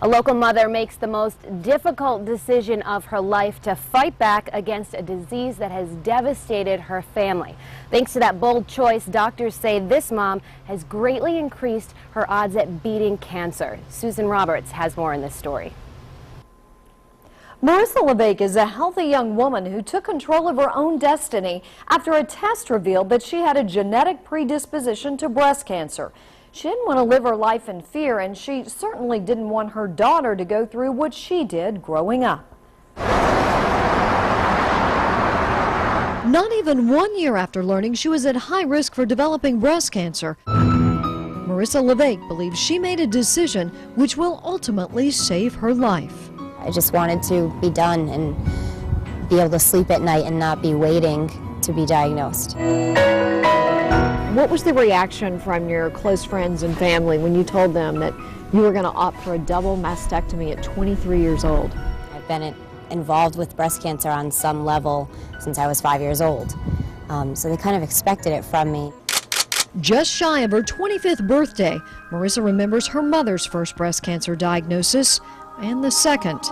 A local mother makes the most difficult decision of her life to fight back against a disease that has devastated her family. Thanks to that bold choice, doctors say this mom has greatly increased her odds at beating cancer. Susan Roberts has more in this story. Marissa Levesque is a healthy young woman who took control of her own destiny after a test revealed that she had a genetic predisposition to breast cancer. She didn't want to live her life in fear, and she certainly didn't want her daughter to go through what she did growing up. Not even 1 year after learning she was at high risk for developing breast cancer, Marissa Levesque believes she made a decision which will ultimately save her life. I just wanted to be done and be able to sleep at night and not be waiting to be diagnosed. What was the reaction from your close friends and family when you told them that you were going to opt for a double mastectomy at 23 years old? I've been involved with breast cancer on some level since I was 5 years old, so they kind of expected it from me. Just shy of her 25th birthday, Marissa remembers her mother's first breast cancer diagnosis and the second.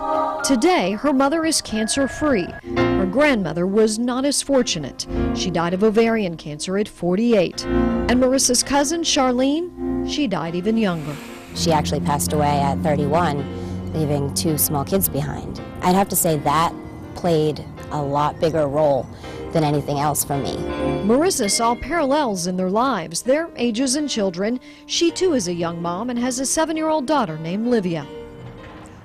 Today, her mother is cancer-free. Her grandmother was not as fortunate. She died of ovarian cancer at 48. And Marissa's cousin, Charlene, she died even younger. She actually passed away at 31, leaving 2 small kids behind. I'd have to say that played a lot bigger role than anything else for me. Marissa saw parallels in their lives, their ages and children. She too is a young mom and has a 7-year-old daughter named Livia.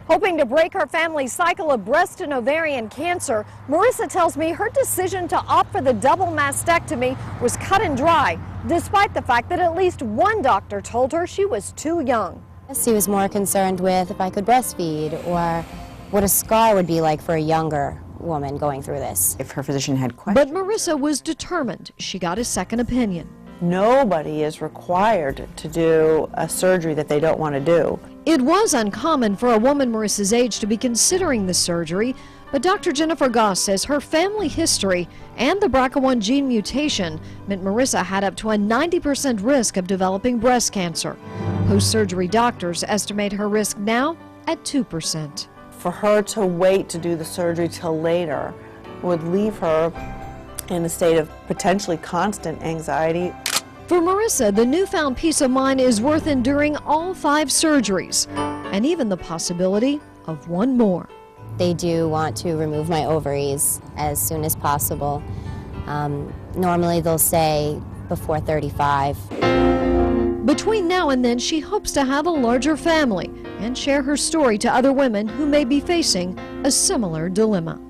Hoping to break her family's cycle of breast and ovarian cancer, Marissa tells me her decision to opt for the double mastectomy was cut and dry, despite the fact that at least one doctor told her she was too young. He was more concerned with if I could breastfeed or what a scar would be like for a younger woman going through this. If her physician had questions. But Marissa was determined. She got a second opinion. Nobody is required to do a surgery that they don't want to do. It was uncommon for a woman Marissa's age to be considering the surgery, but Dr. Jennifer Goss says her family history and the BRCA1 gene mutation meant Marissa had up to a 90% risk of developing breast cancer. Post-surgery doctors estimate her risk now at 2%. For her to wait to do the surgery till later would leave her in a state of potentially constant anxiety. For Marissa, the newfound peace of mind is worth enduring all 5 surgeries, and even the possibility of one more. They do want to remove my ovaries as soon as possible. Normally they'll say before 35. Between now and then, she hopes to have a larger family and share her story to other women who may be facing a similar dilemma.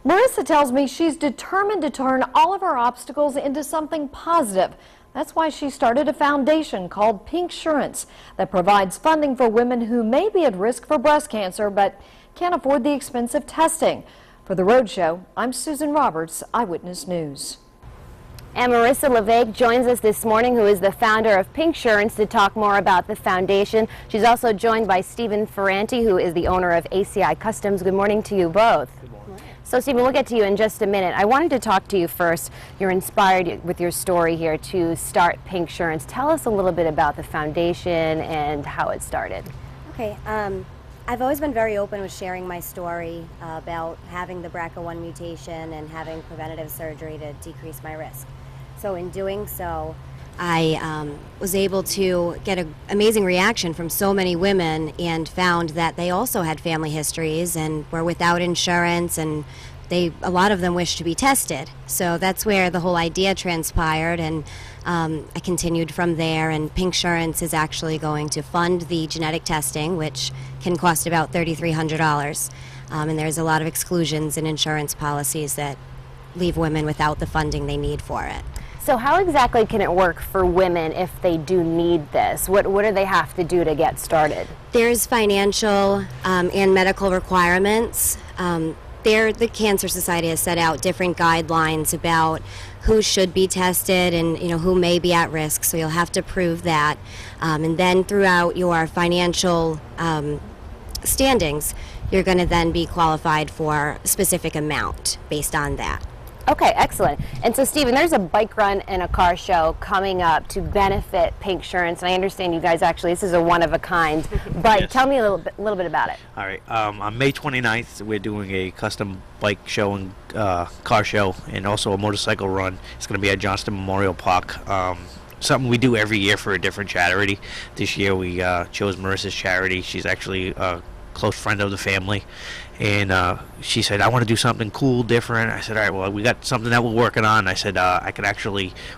Marissa tells me she's determined to turn all of her obstacles into something positive. That's why she started a foundation called Pinksurance that provides funding for women who may be at risk for breast cancer but can't afford the expensive testing. For The Roadshow, I'm Susan Roberts, Eyewitness News. And Marissa Levesque joins us this morning, who is the founder of Pinksurance, to talk more about the foundation. She's also joined by Stephen Ferranti, who is the owner of ACI Customs. Good morning to you both. So, Stephen, we'll get to you in just a minute. I wanted to talk to you first. You're inspired with your story here to start Pinksurance. Tell us a little bit about the foundation and how it started. Okay, I've always been very open with sharing my story about having the BRCA1 mutation and having preventative surgery to decrease my risk. So in doing so, I was able to get an amazing reaction from so many women and found that they also had family histories and were without insurance, and a lot of them wished to be tested. So that's where the whole idea transpired, and I continued from there, and Pinksurance is actually going to fund the genetic testing, which can cost about $3,300. And there's a lot of exclusions in insurance policies that leave women without the funding they need for it. So how exactly can it work for women if they do need this? What do they have to do to get started? There's financial and medical requirements. The Cancer Society has set out different guidelines about who should be tested and who may be at risk, so you'll have to prove that. And then throughout your financial standings, you're going to then be qualified for a specific amount based on that. Okay, excellent. And so, Stephen, there's a bike run and a car show coming up to benefit Pink Insurance, and I understand you guys actually, this is a one-of-a-kind bike. Yes. Tell me a little bit about it. All right. On May 29th, we're doing a custom bike show and car show, and also a motorcycle run. It's going to be at Johnston Memorial Park. Something we do every year for a different charity. This year we chose Marissa's charity. She's actually a close friend of the family, and she said, I want to do something cool, different. I said, all right, well, we got something that we're working on. I said,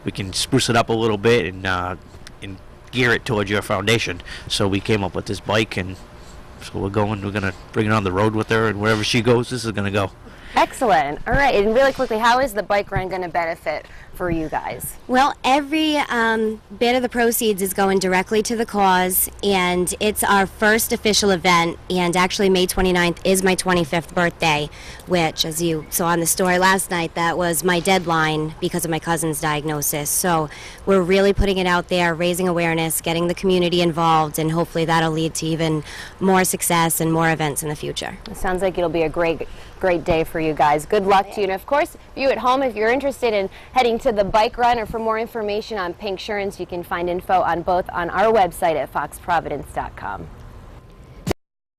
we can spruce it up a little bit and gear it towards your foundation. So we came up with this bike, and so we're going to bring it on the road with her, and wherever she goes, this is going to go. Excellent. All right, and really quickly, how is the bike run going to benefit for you guys? Well, every bit of the proceeds is going directly to the cause, and it's our first official event, and actually May 29th is my 25th birthday, which, as you saw on the story last night, that was my deadline because of my cousin's diagnosis. So we're really putting it out there, raising awareness, getting the community involved, and hopefully that'll lead to even more success and more events in the future. It sounds like it'll be a great day for you guys. Good luck to you. And of course, you at home, if you're interested in heading to the bike run or for more information on Pink Insurance, you can find info on both on our website at foxprovidence.com.